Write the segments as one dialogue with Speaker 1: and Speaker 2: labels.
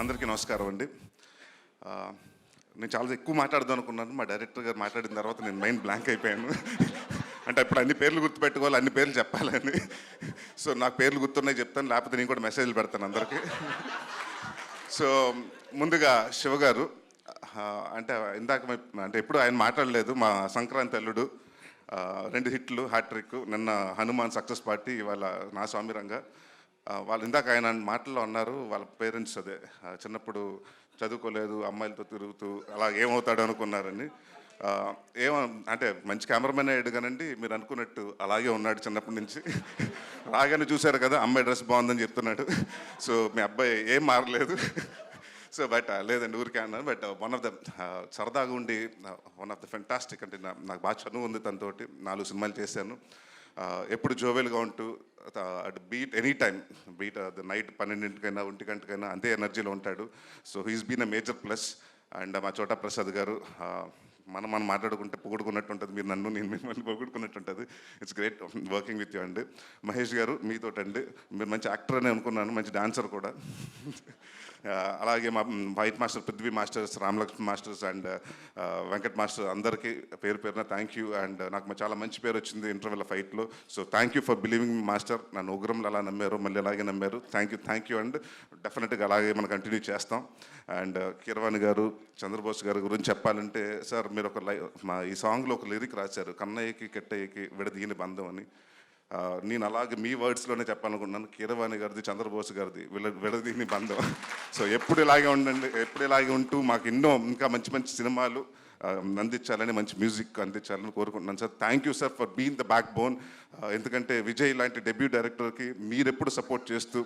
Speaker 1: అందరికీ నమస్కారం అండి. ఆ, నేను చాలా ఎక్కువ మాట్లాడదాం అనుకున్నాను. మా డైరెక్టర్ గారు మాట్లాడిన తర్వాత నేను మైండ్ బ్లాంక్ అయిపోయాను. అంటే ఇప్పుడు అన్ని పేర్లు గుర్తుపెట్టుకోవాలి, అన్ని పేర్లు చెప్పాలని. సో నాకు పేర్లు గుర్తున్నాయి చెప్తాను, లేకపోతే నేను కూడా మెసేజ్లు పెడతాను అందరికీ. సో ముందుగా శివ గారు, అంటే ఇందాక అంటే ఎప్పుడు ఆయన మాట్లాడలేదు. మా సంక్రాంతి అల్లుడు 2 హిట్లు, హ్యాట్రిక్, నిన్న హనుమాన్ సక్సెస్ పార్టీ, ఇవాళ నా స్వామిరంగా. వాళ్ళు ఇందాక ఆయన మాటల్లో అన్నారు, వాళ్ళ పేరెంట్స్ అదే చిన్నప్పుడు చదువుకోలేదు, అమ్మాయిలతో తిరుగుతూ అలా ఏమవుతాడు అనుకున్నారని. ఏమో అంటే మంచి కెమెరామెన్ అయ్యాడు కానండి, మీరు అనుకున్నట్టు అలాగే ఉన్నాడు చిన్నప్పటి నుంచి. రాగానే చూశారు కదా, అమ్మాయి డ్రెస్ బాగుందని చెప్తున్నాడు. సో మీ అబ్బాయి ఏం మారలేదు. సో బట్ లేదండి, ఊరికే అన్నాను. బట్ వన్ ఆఫ్ ద సరదాగా ఉండి వన్ ఆఫ్ ద ఫెంటాస్టిక్, అంటే నాకు బాగా చనువు ఉంది తనతోటి. 4 సినిమాలు చేశాను. ఎప్పుడు జోవెల్గా ఉంటూ అటు beat any time, beat the night 12 1 అంతే ఎనర్జీలో ఉంటాడు. So he's been a major plus. And మా చోటా ప్రసాద్ గారు, మనం మాట్లాడుకుంటే పొగుడుకున్నట్టు ఉంటుంది, మీరు నన్ను, నేను మిమ్మల్ని పొగుడుకున్నట్టు ఉంటుంది. It's great working with you అండి. మహేష్ గారు, మీతోటండి, మీరు మంచి యాక్టర్ అని అనుకున్నాను, మంచి డాన్సర్ కూడా. అలాగే మా white master, Prithvi masters, Ramalakshmi masters and Venkat master, అందరికీ పేరు పేరున థ్యాంక్ యూ. అండ్ నాకు చాలా మంచి పేరు వచ్చింది ఇంటర్వెల్ ఫైట్లో. So thank you for believing me master. నన్ను ఉగ్రంలో అలా నమ్మారు, మళ్ళీ అలాగే నమ్మారు. Thank you. అండ్ డెఫినెట్గా అలాగే మనం కంటిన్యూ చేస్తాం. అండ్ కీరవాణి గారు, చంద్రబోస్ గారి గురించి చెప్పాలంటే, సార్ మీరు మా ఈ సాంగ్లో ఒక లిరిక్ రాశారు, కన్నయ్యకి కెట్టయ్యకి విడదీయని బంధం అని. నేను అలాగే మీ వర్డ్స్లోనే చెప్పాలనుకున్నాను, కీరవాణి గారిది, చంద్రబోస్ గారిది విడదీని బంధం. సో ఎప్పుడు ఇలాగే ఉండండి, ఎప్పుడు ఇలాగే ఉంటూ మాకు ఇంకా మంచి మంచి సినిమాలు అందించాలని, మంచి మ్యూజిక్ అందించాలని కోరుకుంటున్నాను sir. Thank you sir for being the back bone. ఎందుకంటే విజయ్ లాంటి డెబ్యూ డైరెక్టర్కి మీరెప్పుడు సపోర్ట్ చేస్తూ,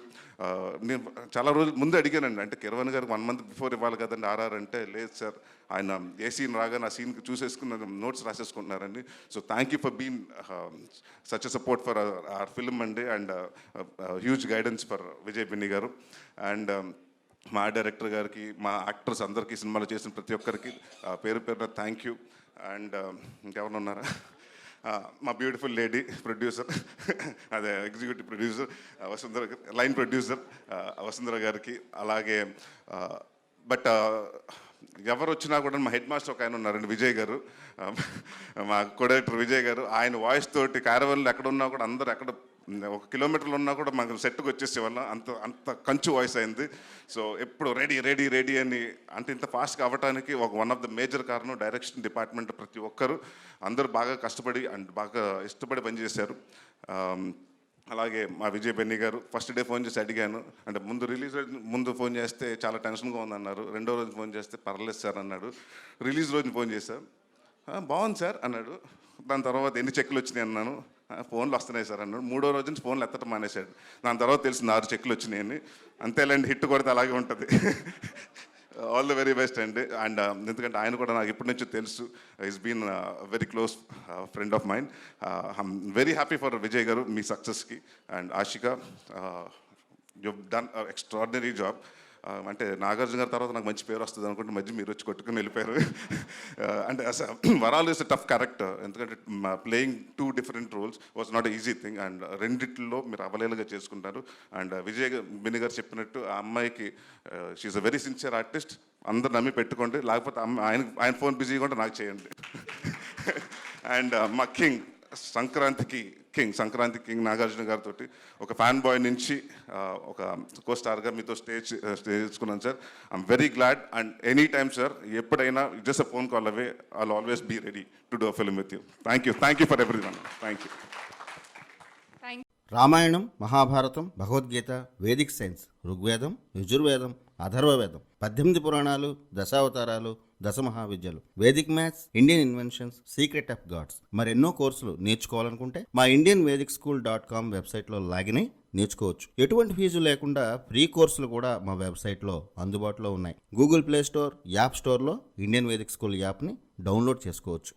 Speaker 1: నేను చాలా రోజులు ముందు అడిగానండి, అంటే కీరవాణి గారికి 1 month బిఫోర్ ఇవ్వాలి కదండి ఆర్ఆర్ అంటే, లేదు సార్ ఆయన ఏ సీన్ రాగానే ఆ సీన్కి చూసేసుకున్న నోట్స్ రాసేసుకుంటున్నారండి. So thank you for being such a support for our film అండి. And huge guidance for Vijay Binni garu. And మా డైరెక్టర్ గారికి, మా యాక్టర్స్ అందరికీ, సినిమాలు చేసిన ప్రతి ఒక్కరికి పేరు పేరున థ్యాంక్ యూ. అండ్ ఇంకెవరు ఉన్నారా, మా బ్యూటిఫుల్ లేడీ ప్రొడ్యూసర్, అదే executive producer Vasundhara, line producer Vasundhara గారికి. అలాగే బట్ ఎవరు వచ్చినా కూడా మా హెడ్ మాస్టర్ ఒక ఆయన ఉన్నారండి, విజయ్ గారు, మా కో డైరెక్టర్ విజయ్ గారు. ఆయన వాయిస్ తోటి క్యారవన్లు ఎక్కడ ఉన్నా కూడా అందరూ, ఎక్కడ 1 kilometer ఉన్నా కూడా మాకు సెట్కి వచ్చేసేవాళ్ళం, అంత కంచు వాయిస్ అయింది. సో ఎప్పుడు రెడీ అని, అంటే ఇంత ఫాస్ట్గా అవ్వడానికి వన్ ఆఫ్ ద మేజర్ కారణం డైరెక్షన్ డిపార్ట్మెంట్. ప్రతి ఒక్కరు అందరూ బాగా కష్టపడి అండ్ బాగా ఇష్టపడి పనిచేశారు. అలాగే మా విజయ్ బెన్నీ గారు, ఫస్ట్ డే ఫోన్ చేసి అడిగాను, అంటే రిలీజ్ ముందు ఫోన్ చేస్తే చాలా టెన్షన్గా ఉందన్నారు. 2వ రోజు ఫోన్ చేస్తే పర్లేదు సార్ అన్నాడు. రిలీజ్ రోజున ఫోన్ చేశారు, బాగుంది సార్ అన్నాడు. దాని తర్వాత ఎన్ని చెక్కులు వచ్చినాయి అన్నాను, ఫోన్లు వస్తున్నాయి సార్ అన్నాడు. 3వ రోజు నుంచి ఫోన్లు ఎత్తడం మానేశాడు. దాని తర్వాత తెలిసింది 6 చెక్కులు వచ్చినాయని. అంతేలేండి, హిట్ కొడితే అలాగే ఉంటుంది. ఆల్ ద వెరీ బెస్ట్ అండి. అండ్ ఎందుకంటే ఆయన కూడా నాకు ఇప్పటి నుంచో తెలుసు, is been very close friend of mind. I'm very happy for Vijay garu, మీ సక్సెస్కి. And Ashika, you done extraordinary job. అంటే నాగార్జున గారి తర్వాత నాకు మంచి పేరు వస్తుంది అనుకుంటే మధ్య మీరు వచ్చి కొట్టుకుని వెళ్ళిపోయారు. అంటే వరాలు ఇస్ అ టఫ్ క్యారెక్టర్, ఎందుకంటే playing 2 different roles was not easy thing. And రెండిట్లో మీరు అవలేలుగా చేసుకుంటారు. అండ్ విజయ్ బిని గారు చెప్పినట్టు ఆ అమ్మాయికి, she's a very sincere artist, అందరు నమ్మి పెట్టుకోండి, లేకపోతే ఆయన ఫోన్ బిజీగా ఉంటే నాకు చేయండి. అండ్ మా సంక్రాంతి కింగ్ నాగార్జున గారితో ఒక ఫ్యాన్ బాయ్ నుంచి ఒక కో స్టార్గా మీతో స్టేజ్ చేసుకున్నాను sir. I'm very glad. And any time sir, ఎప్పుడైనా just a phone call away, I'll always be ready to do a film with you. Thank you for everyone. Thank you.
Speaker 2: Ramayanam, Mahabharatam, Bhagavadgita, Vedic science, Rigvedam, Yajurvedam, Atharvavedam, 18 పురాణాలు, దశావతారాలు, 10 మహావిద్యలు, Vedic maths, Indian inventions, secret of gods, మరెన్నో కోర్సులు నేర్చుకోవాలనుకుంటే మా indianvedicSchool.com వెబ్సైట్లో login అయి నేర్చుకోవచ్చు. ఎటువంటి ఫీజు లేకుండా ఫ్రీ కోర్సులు కూడా మా వెబ్సైట్లో అందుబాటులో ఉన్నాయి. గూగుల్ ప్లే స్టోర్, యాప్ స్టోర్లో ఇండియన్ వేదిక్ స్కూల్ యాప్ని డౌన్లోడ్ చేసుకోవచ్చు.